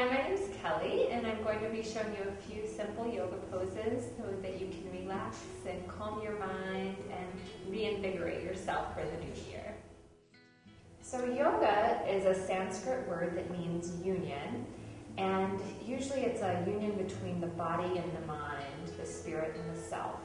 Hi, my name is Kelly, and I'm going to be showing you a few simple yoga poses so that you can relax and calm your mind and reinvigorate yourself for the new year. So yoga is a Sanskrit word that means union, and usually it's a union between the body and the mind, the spirit and the self.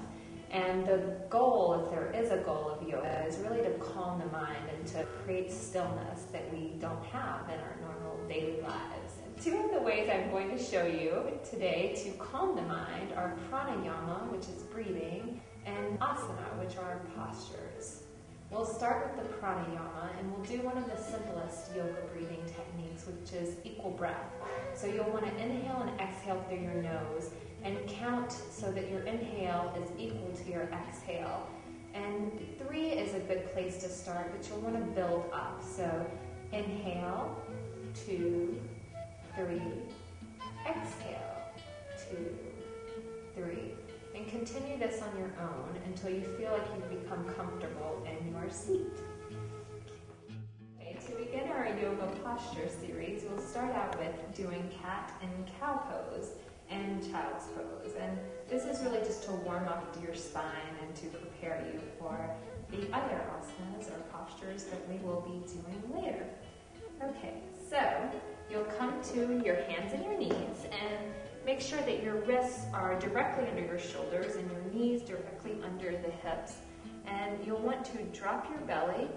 And the goal, if there is a goal of yoga, is really to calm the mind and to create stillness that we don't have in our normal daily lives. And two of the ways I'm going to show you today to calm the mind are pranayama, which is breathing, and asana, which are postures. We'll start with the pranayama, and we'll do one of the simplest yoga breathing techniques, which is equal breath. So you'll want to inhale and exhale through your nose, and count so that your inhale is equal to your exhale. And 3 is a good place to start, but you'll want to build up. So inhale, 2, 3, exhale, 2, 3. And continue this on your own until you feel like you've become comfortable in your seat. Okay, to begin our yoga posture series, we'll start out with doing cat and cow pose and child's pose. And this is really just to warm up your spine and to prepare you for the other asanas or postures that we will be doing later. Okay, so you'll come to your hands and your knees and make sure that your wrists are directly under your shoulders and your knees directly under the hips. And you'll want to drop your belly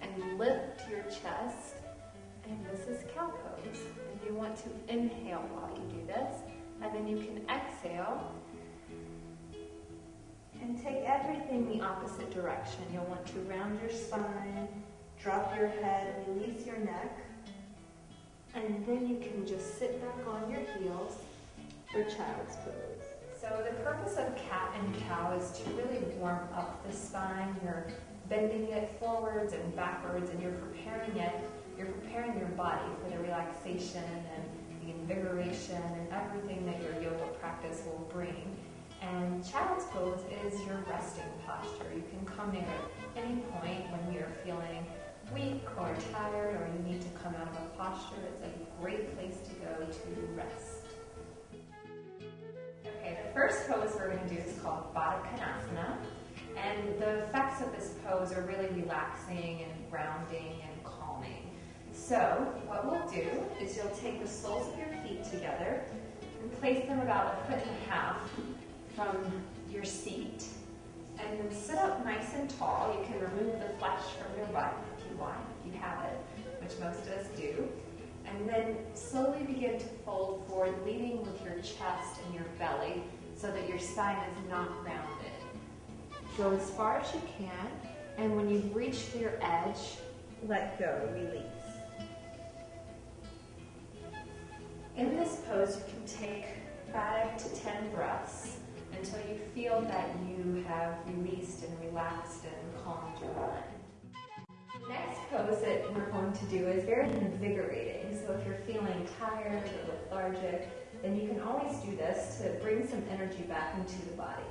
and lift your chest. And this is cow pose. And you want to inhale while you do this. And then you can exhale and take everything the opposite direction. You'll want to round your spine, drop your head, release your neck. And then you can just sit back on your heels for child's pose. So the purpose of cat and cow is to really warm up the spine. You're bending it forwards and backwards, and you're preparing your body for the relaxation and the invigoration and everything that your yoga practice will bring. And child's pose is your resting posture. You can come there at any point when you're feeling weak or tired or you need to come out of a posture. It's a great place to go to rest. Okay, the first pose we're going to do is called Baddha Konasana. And the effects of this pose are really relaxing and grounding and calming. So what we'll do is you'll take the soles of your feet together and place them about 1.5 feet from your seat. And then sit up nice and tall. You can remove the flesh from your butt if you want, if you have it, which most of us do. And then slowly begin to fold forward, leading with your chest and your belly so that your spine is not rounded. Go as far as you can, and when you've reached your edge, let go, release. In this pose, you can take 5 to 10 breaths until you feel that you have released and relaxed and calmed your mind. The next pose that we're going to do is very invigorating. So if you're feeling tired or lethargic, then you can always do this to bring some energy back into the body.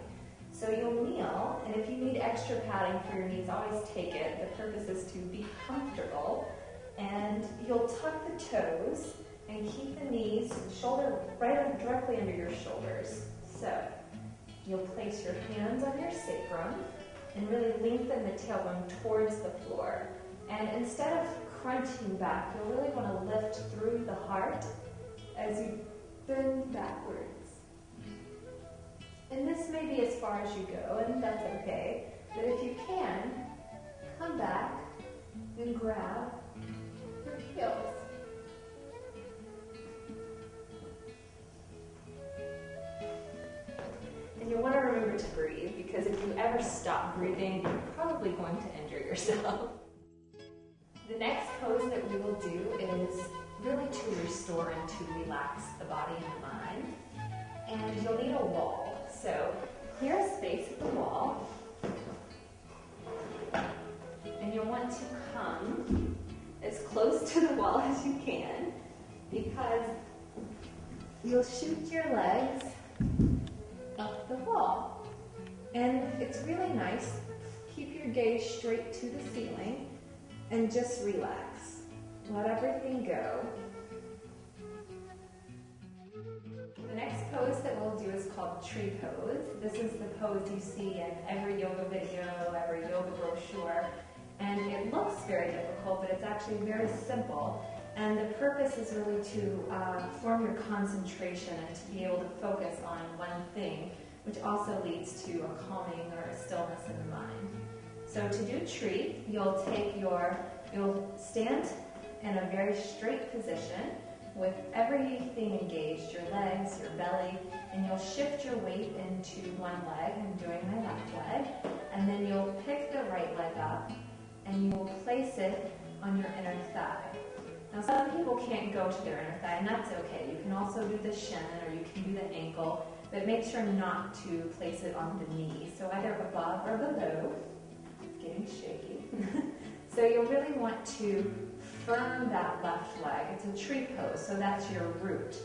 So you'll kneel, and if you need extra padding for your knees, always take it. The purpose is to be comfortable. And you'll tuck the toes and keep the knees directly under your shoulders. So you'll place your hands on your sacrum and really lengthen the tailbone towards the floor. And instead of crunching back, you'll really want to lift through the heart as you bend backwards. And this may be as far as you go, and that's okay. But if you can, come back and grab your heels. And you'll want to remember to breathe, because if you ever stop breathing, you're probably going to injure yourself. The next pose that we will do is really to restore and to relax the body and the mind. And you'll need a wall. So clear a space at the wall. And you'll want to come as close to the wall as you can, because you'll shoot your legs up the wall. And it's really nice. Keep your gaze straight to the ceiling and just relax. Let everything go. The next pose that we'll do is called tree pose. This is the pose you see in every yoga video, every yoga brochure, and it looks very difficult, but it's actually very simple. And the purpose is really to form your concentration and to be able to focus on one thing, which also leads to a calming or a stillness in the mind. So to do tree, you'll stand in a very straight position with everything engaged, your legs, your belly, and you'll shift your weight into one leg. I'm doing my left leg. And then you'll pick the right leg up and you will place it on your inner thigh. Now some people can't go to their inner thigh, and that's okay. You can also do the shin or you can do the ankle, but make sure not to place it on the knee. So either above or below. It's getting shaky. So you'll really want to firm that left leg. It's a tree pose, so that's your root.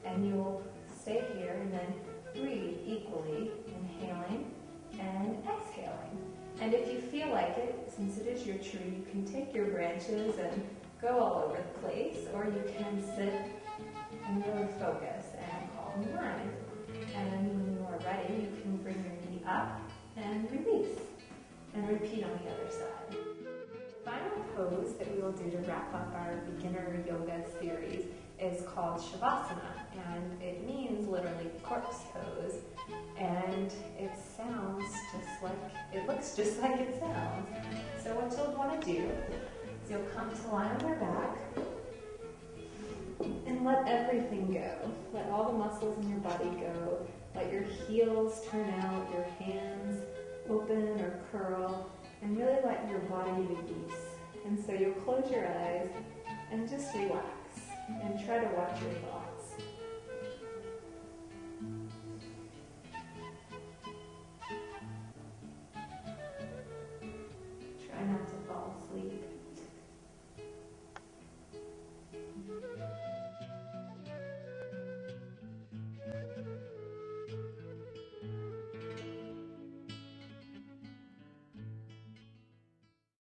And you'll stay here and then breathe equally, inhaling and exhaling. And if you feel like it, since it is your tree, you can take your branches and go all over the place, or you can sit and really focus and calm your mind. And when you are ready, you can bring your knee up and release. And repeat on the other side. The final pose that we will do to wrap up our beginner yoga series is called Shavasana, and it means literally corpse pose, and it looks just like it sounds. So what you'll want to do is you'll come to lie on your back and let everything go. Let all the muscles in your body go. Let your heels turn out, your hands open or curl, and really let your body release. And so you'll close your eyes and just relax and try to watch your thoughts.